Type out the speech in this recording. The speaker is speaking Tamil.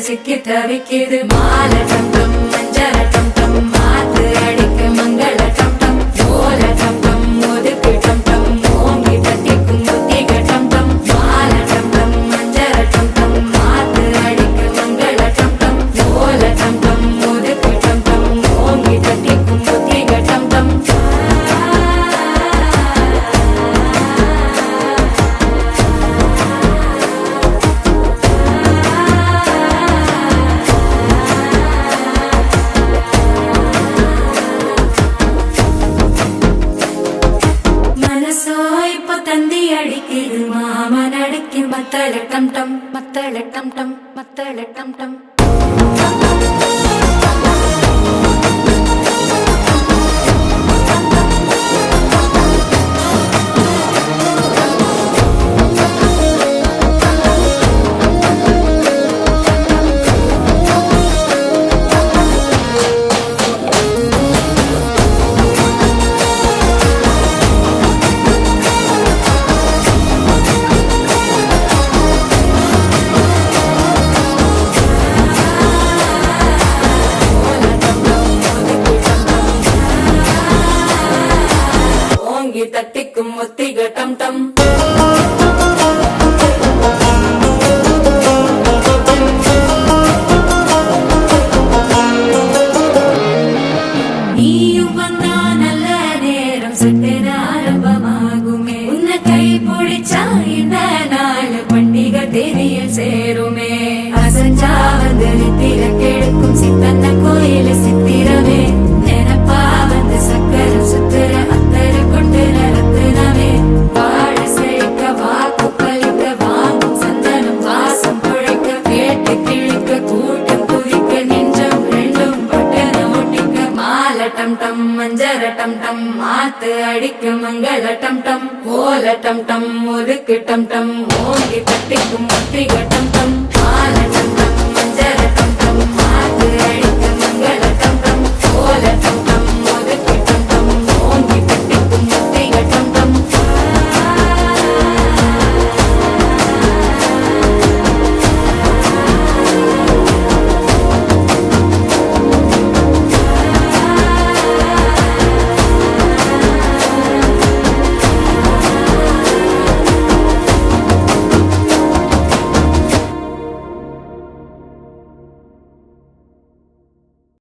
சிக்கி தவிக்குது மால டம் டம் மஞ்சள டம் டம் மாத்து அடிக்க மங்கள டம் டம் ஓல டம் டம் ஒதுக்கு டம் டம் ஓங்கி தட்டிக்கும் புத்திக டம் டம் மால டம் டம் மஞ்சள டம் டம் மாத்து அடிக்க மங்கள டம் டம் ஓல டம் டம் ஒதுக்கு டம் டம் ஓங்கி தட்டிக்கும் புத்திக டம் டம் தந்தி அடிக்குது மாமன் அடிக்கு மத்தள டம் டம் மத்தள டம் டம் மத்தள டம் டம் தட்டிக்கும் ஒத்திக டம் டம் நீயும் வந்தா நல்ல நேரம் சட்டென ஆரம்பமாகுமே உன்னை கை பிடிச்சா இந்த நாள் பண்டிகை தேதியில் சேருமே அசஞ்சா வந்து நித்திர கெடுக்கும் சித்தன்ன கோயில சித்திரமே நினைப்பா வந்து சக்கர சுத்துற அத்தர கொண்டு நடத்துனவே வாழ செழிக்க வாக்கு பலிக்க வாங்கும் சந்தனம் வாசம் பொழைக்க கேட்டு கிழிக்க கூட்டம் குவிக்க நெஞ்சம் ரெண்டும் பட்டன ஒட்டிக்க மால டம் டம் மஞ்சர டம் டம் மாத்து அடிக்க மங்கள டம் டம் ஓல டம் டம் ஒதுக்கு டம் டம் ஓங்கி தட்டிக்கும் ஒத்திக டம்